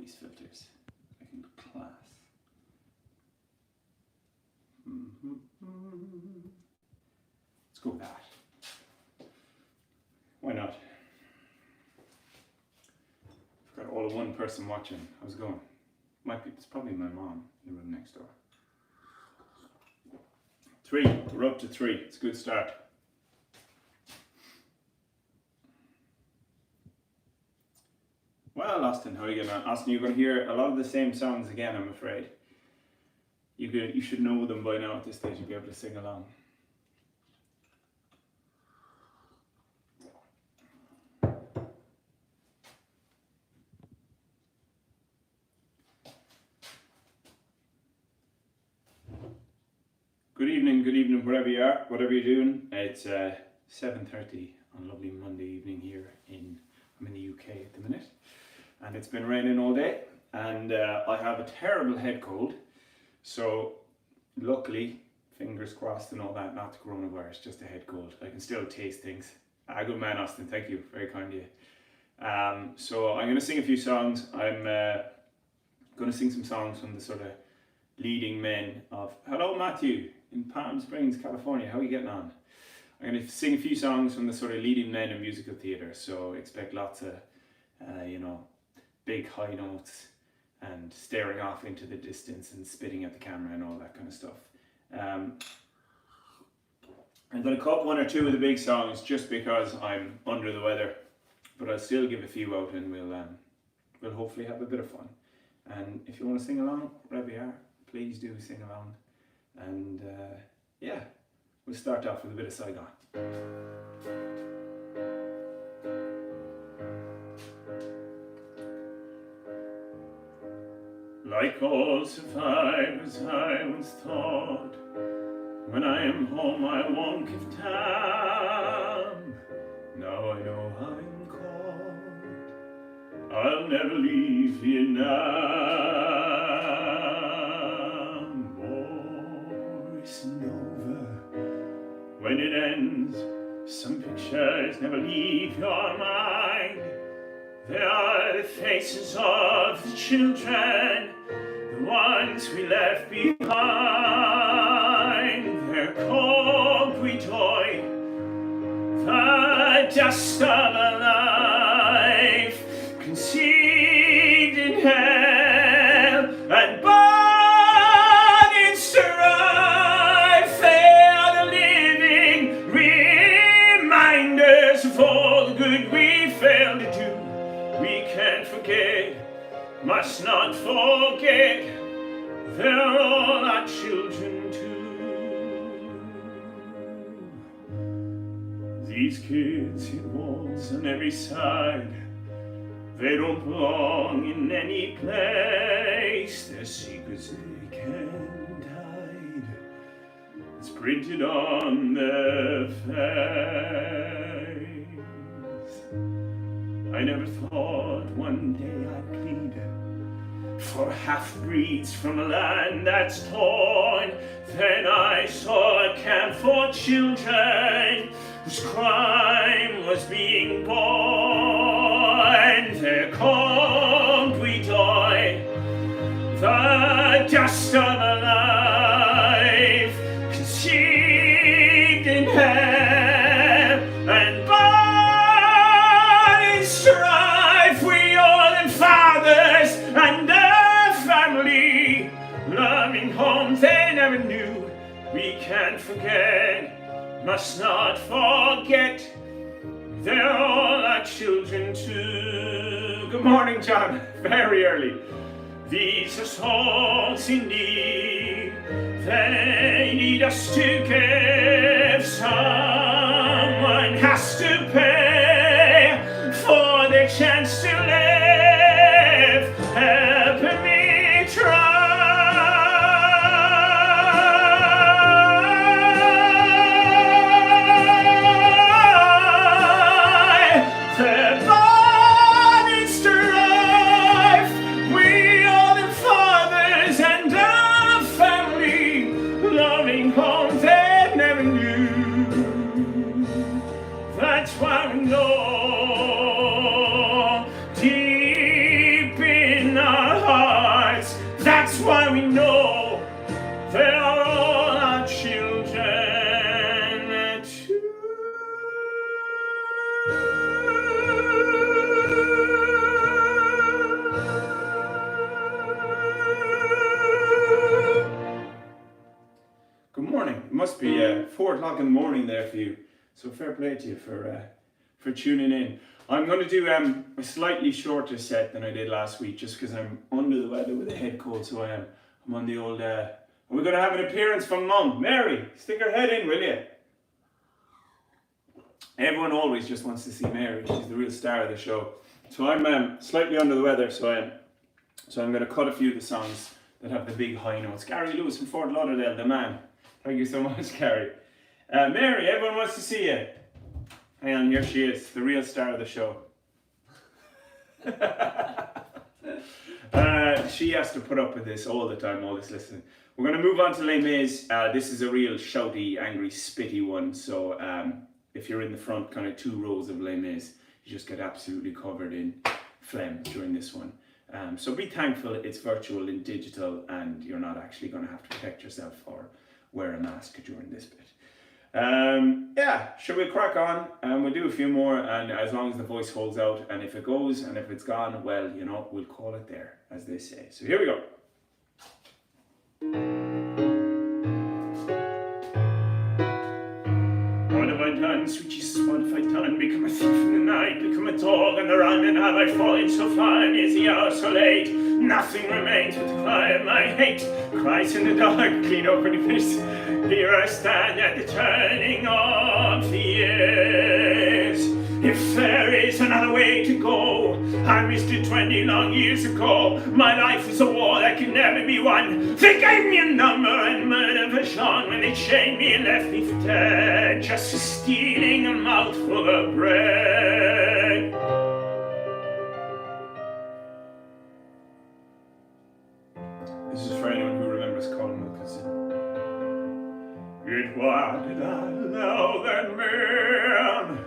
these filters. Fucking class. Let's go with that. Why not? I've got all of one person watching. How's it going? It's probably my mom in the room next door. 3. We're up to 3. It's a good start. Well, Austin, how are you getting on? Austin, you're going to hear a lot of the same songs again, I'm afraid. You should know them by now at this stage. You'll be able to sing along. Good evening, wherever you are, whatever you're doing. It's 7:30 on a lovely Monday evening here I'm in the UK at the minute. And it's been raining all day, and I have a terrible head cold. So luckily, fingers crossed and all that, not the coronavirus, just a head cold. I can still taste things. Good man, Austin, thank you, very kind of you. So I'm going to sing a few songs. I'm going to sing some songs from the sort of leading men of, hello Matthew, in Palm Springs, California, how are you getting on? I'm going to sing a few songs from the sort of leading men in musical theatre, so expect lots of, big high notes and staring off into the distance and spitting at the camera and all that kind of stuff. I'm going to cut 1 or 2 of the big songs just because I'm under the weather, but I'll still give a few out and we'll hopefully have a bit of fun. And if you want to sing along, wherever you are, please do sing along. And yeah, we'll start off with a bit of Saigon. Like all survivors, I was taught, when I am home I won't give time. Now I know I'm caught, I'll never leave Vietnam. War isn't over when it ends. Some pictures never leave your mind. They are the faces of the children, the ones we left behind. They're called we joy, the dust of a life conceived in hell and born in strife. They are the living reminders of all the good we failed to do. We can't forget, must not forget, they're all our children too. These kids hit walls on every side, they don't belong in any place. Their secrets they can't hide, it's printed on their face. I never thought one day I'd plead for half-breeds from a land that's torn. Then I saw a camp for children whose crime was being born. They're called we joy, the dust of a life conceived in hell and born in strife. We all in fathers and a family, loving homes they never knew. We can't forget, must not forget, they're all our children too. Good morning, John. Very early. These are souls in need. They need us to give. Someone has to pay for their chance to live. Help me try. Why we know deep in our 4 o'clock in the morning there for you. So fair play to you for tuning in. I'm going to do a slightly shorter set than I did last week, just because I'm under the weather with a head cold. So I am. I'm on the old. We're going to have an appearance from Mum. Mary, stick her head in, will you? Everyone always just wants to see Mary. She's the real star of the show. So I'm slightly under the weather. So I'm going to cut a few of the songs that have the big high notes. Gary Lewis from Fort Lauderdale, the man. Thank you so much, Gary. Mary, everyone wants to see you. Hang on, here she is, the real star of the show. She has to put up with this all the time, all this listening. We're going to move on to Les Mis. This is a real shouty, angry, spitty one. So if you're in the front kind of 2 rows of Les Mis, you just get absolutely covered in phlegm during this one. So be thankful it's virtual and digital, and you're not actually going to have to protect yourself or wear a mask during this bit. Yeah, shall we crack on? We'll do a few more, and as long as the voice holds out, and if it goes and if it's gone, well, you know, we'll call it there, as they say. So here we go. What have I done, sweet Jesus, what have I done? Become a thief in the night, become a dog on the run, and have I fallen so far, and is the hour so late? Nothing remains but the cry of my hate, cries in the dark, clean open the fist. Here I stand at the turning of the years. If there is another way to go, I missed it 20 long years ago. My life was a war that can never be won. They gave me a number and murder for Sean when they chained me and left me for dead, just for stealing a mouthful of bread. This is for anyone who remembers Colin Wilkinson. It wanted another man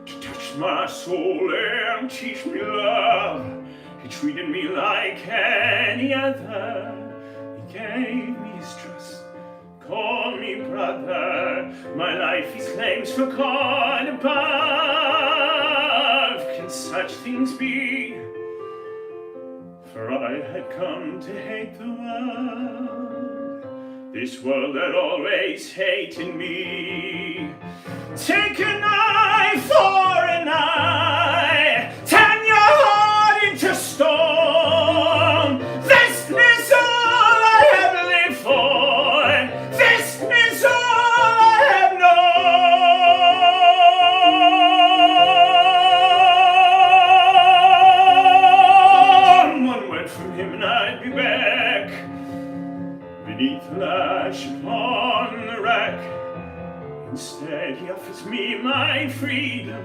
to touch my soul and teach me love. He treated me like any other. He gave me his trust, called me brother. My life he claims for God above. Can such things be? For I had come to hate the world, this world that always hated me. Take an eye for an eye, turn your heart into stone. This is all I have lived for, this is all I have known. One word from him and I'd be back, beneath the lash upon the rack. Instead, he offers me my freedom.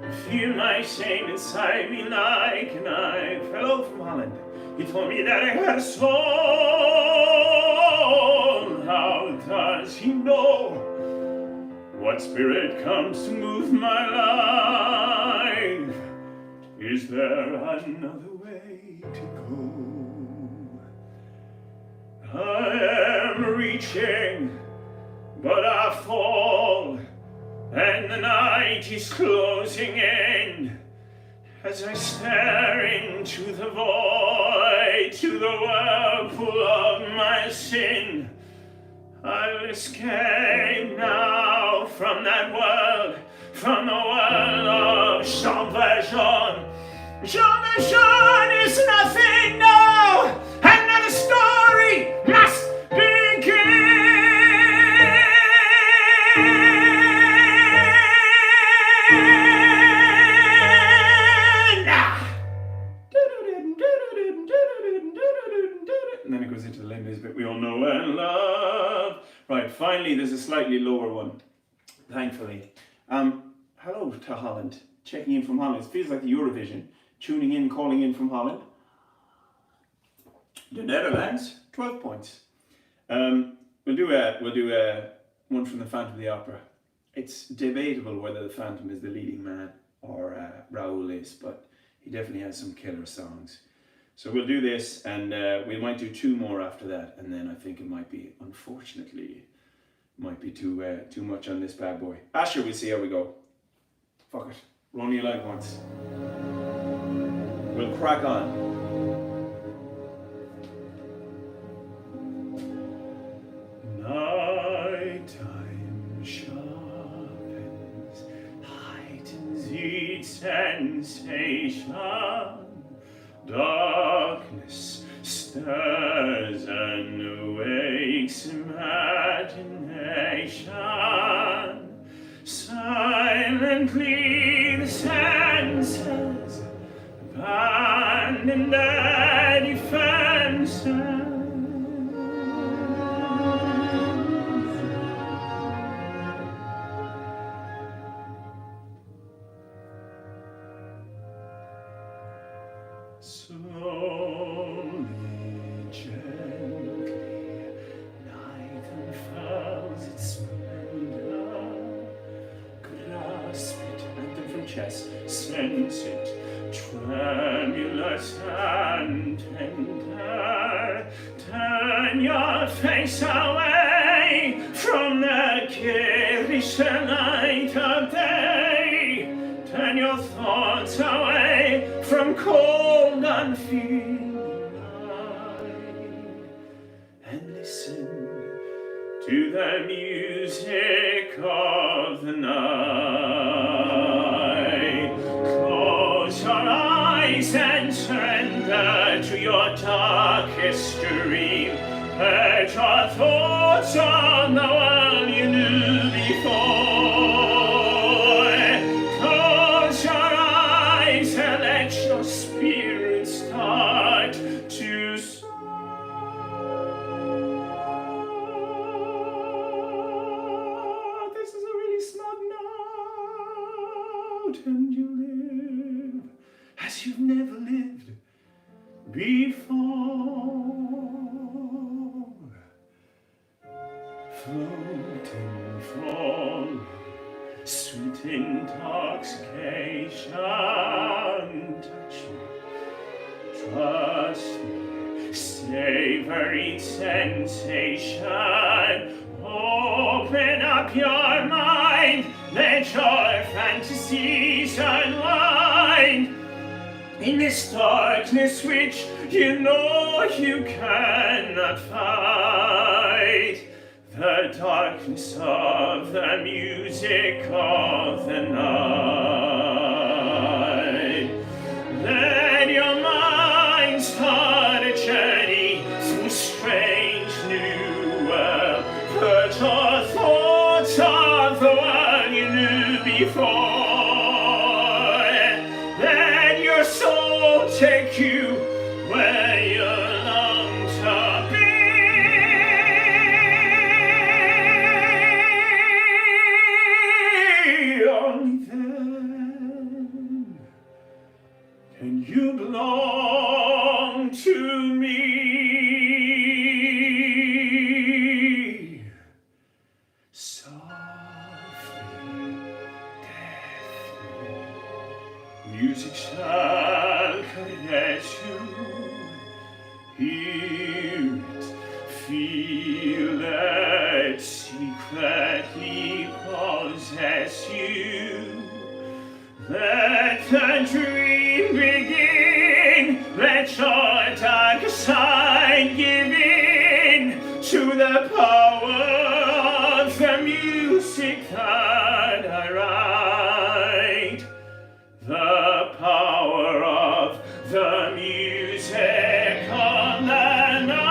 I feel my shame inside me like a knife. Hello from Holland. He told me that I had a soul. How does he know what spirit comes to move my life? Is there another way to go? I am reaching, but I fall, and the night is closing in. As I stare into the void, to the whirlpool of my sin, I'll escape now from that world, from the world of Jean Valjean. Jean Valjean is nothing now, another story must begin. And then it goes into the Les Mis bit we all know and love. Right, finally there's a slightly lower one, thankfully. Hello to Holland, checking in from Holland. It feels like the Eurovision, tuning in, calling in from Holland. The Netherlands, 12 points. We'll do one from the Phantom of the Opera. It's debatable whether the Phantom is the leading man or Raoul is, but he definitely has some killer songs. So we'll do this, and we might do 2 more after that, and then I think it might be, unfortunately, too much on this bad boy. Asher, we'll see how we go. Fuck it, we're only alive once. We'll crack on. Night time, sensation. Darkness stirs and awakes imagination. Silently the senses abandon their defenses. Slowly, gently, night unfurls its splendor. Grasp it, anthem from chess, sense it, tremulous and tender. Turn your face away from the garish light of day. Turn your thoughts away from cold unfeeling night, and listen to the music of the night. Close your eyes and surrender to your darkest dream. Purge your thoughts on the world you knew before. Close your eyes and let your spirit start to soar. This is a really smug note, and you live as you've never lived before. Floating, falling, sweet intoxication. Touch me, trust me, savory sensation. Open up your mind, let your fantasies unwind. In this darkness which you know you cannot fight, the darkness of the music of the night. Let your mind start a journey through strange new world. Put your thoughts of the world you knew before. Let your soul take you where you long to be. Only then can you belong to me. Softly, deftly, music shall caress you. Hear it, feel it, secretly possess you. Let the dream begin, let your dark side give in to the power of the music that I write. The power of the music on the night.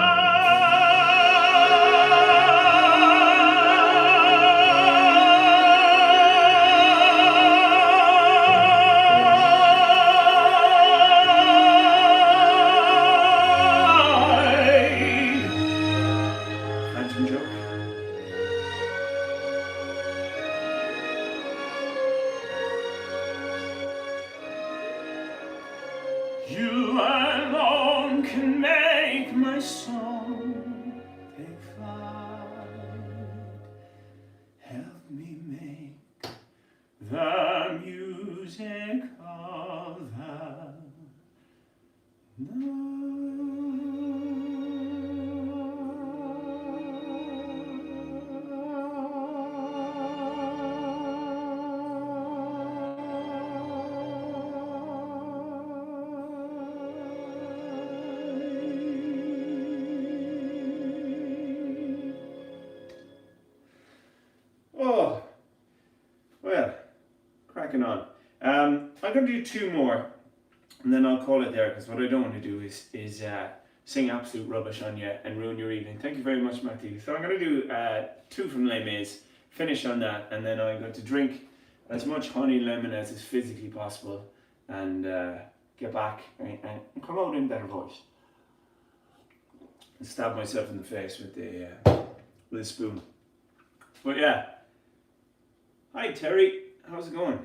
Phantom joke. You alone can make my song take flight. Help me make the music of the Oh, well, cracking on. I'm going to do two more, and then I'll call it there, because what I don't want to do is sing absolute rubbish on you and ruin your evening. Thank you very much, Matthew. So I'm going to do two from Les Mis, finish on that, and then I'm going to drink as much honey lemon as is physically possible, and get back and come out in better voice. And stab myself in the face with a spoon. But yeah. Hi Terry, how's it going?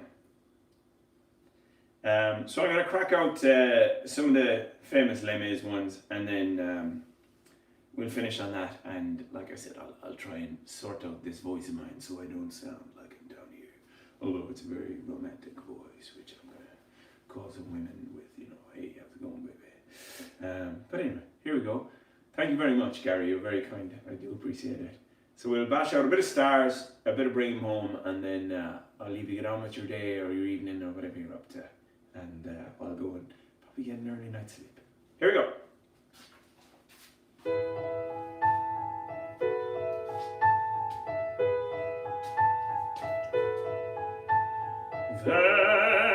So I'm going to crack out some of the famous Les Mis ones, and then we'll finish on that. And like I said, I'll try and sort out this voice of mine so I don't sound like I'm down here. Although it's a very romantic voice, which I'm going to call some women with, hey, how's it going, baby? But anyway, here we go. Thank you very much, Gary. You're very kind. I do appreciate it. So we'll bash out a bit of Stars, a bit of Bring 'Em Home, and then I'll leave you get on with your day or your evening or whatever you're up to. And I'll go and probably get an early night's sleep. Here we go. There,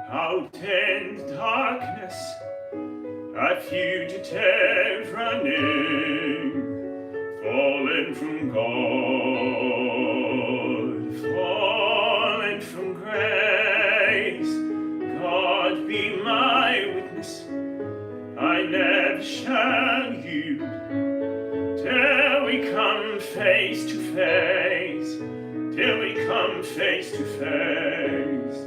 out in the darkness, a fugitive running, fallen from God, fallen from grace. God be my witness, I never shall yield till we come face to face, till we come face to face.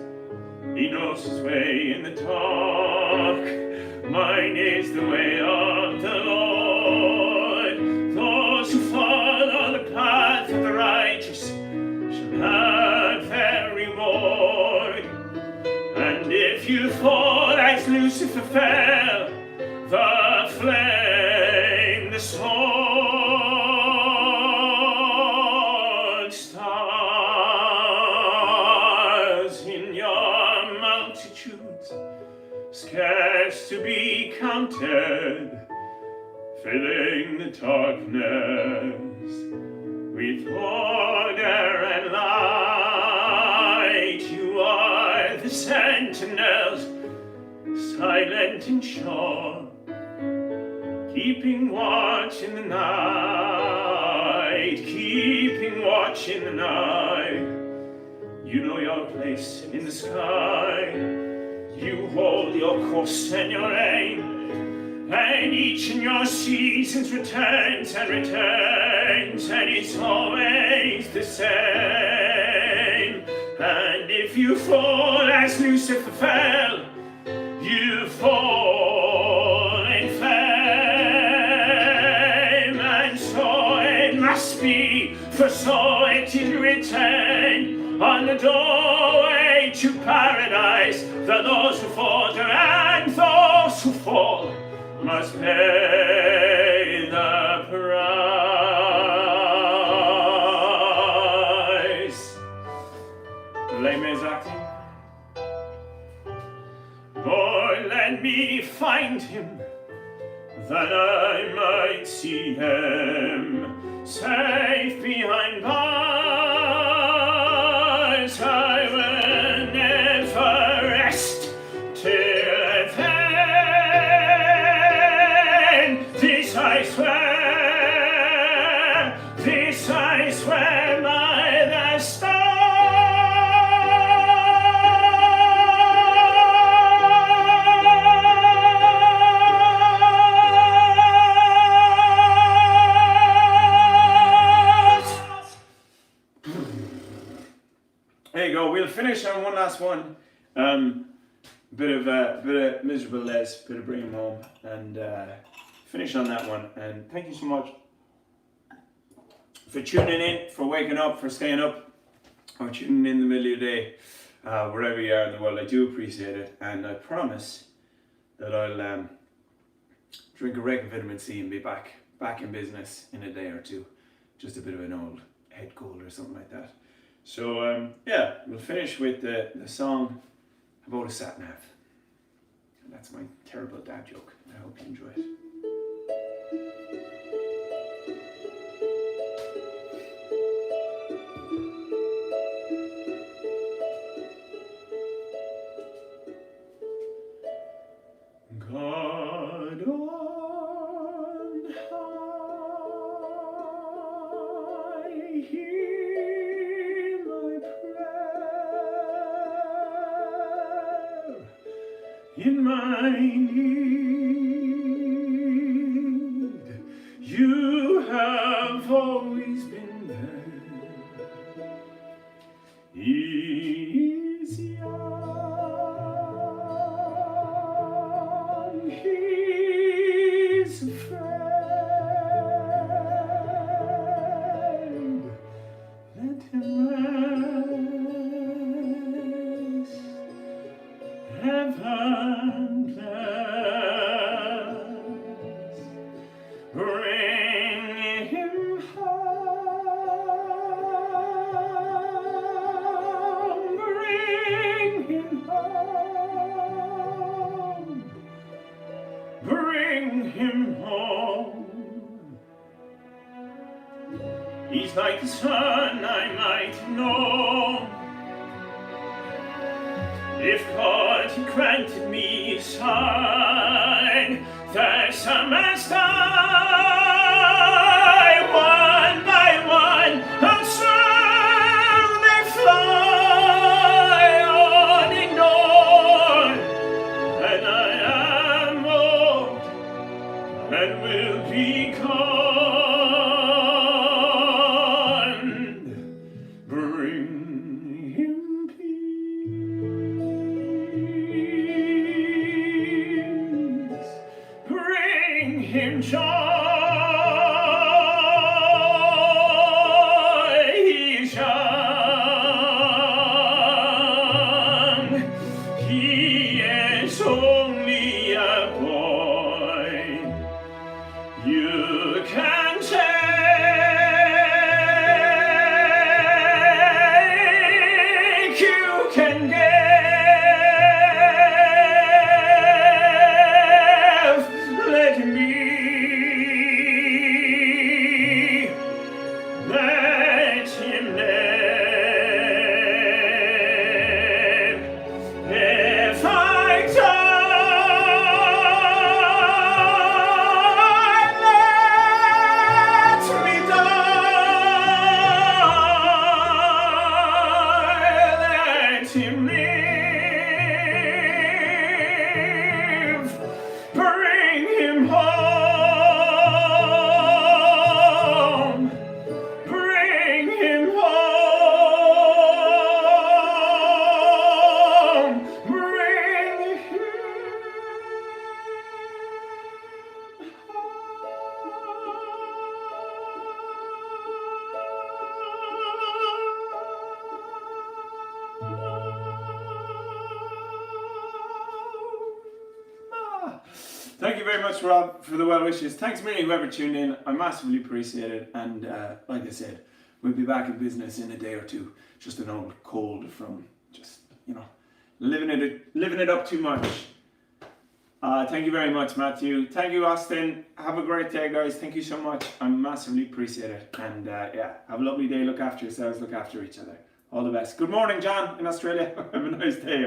He knows his way in the dark, mine is the way of the Lord. Those who follow the path of the righteous shall have their reward. And if you fall as Lucifer fell, the flame, the sword, stars in your multitudes, scarce to be counted, filling the darkness with order and light. You are the sentinels, silent and sure, keeping watch in the night, keeping watch in the night. You know your place in the sky, you hold your course and your aim, and each in your seasons returns and returns, and it's always the same. And if you fall as Lucifer fell, you fall in fame, and so it must be, for so it is written on the doorway to paradise, that those who falter and those who fall must pay the price. Les Mis acting. Lord, let me find him, that I might see him safe behind bars. I will never rest till then. This I swear, this I swear by the stars. There you go. We'll finish on one last one. Bit of miserable Les, bit of Bring 'Em Home, and finish on that one. And thank you so much for tuning in, for waking up, for staying up, or tuning in the middle of your day, wherever you are in the world. I do appreciate it, and I promise that I'll drink a rake of vitamin C and be back in business in a day or two. Just a bit of an old head cold or something like that. So yeah, we'll finish with the song about a sat nav. And that's my terrible dad joke. I hope you enjoy it. in my need. You have always been there. He's young, he's a friend. Let him rest. Heaven bless. Bring him home. Bring him home. Bring him home. He's like the sun I might have known, if God had granted me a sign that summer's die, one by one, and soon they fly unignored, and I am old and will be gone. Bring him peace, bring him joy. He's young, he is only a boy. You can take, you can give, let him be, let him live. If I die, let me die, let him live. Bring him home. Bring him home. Bring him home. Thank you very much, Rob, for the well wishes. Thanks a million, whoever tuned in. I massively appreciate it. And like I said, we'll be back in business in a day or two. Just an old cold from just, living it up too much. Thank you very much, Matthew. Thank you, Austin. Have a great day, guys. Thank you so much. I massively appreciate it. And yeah, have a lovely day. Look after yourselves. Look after each other. All the best. Good morning, John, in Australia. Have a nice day.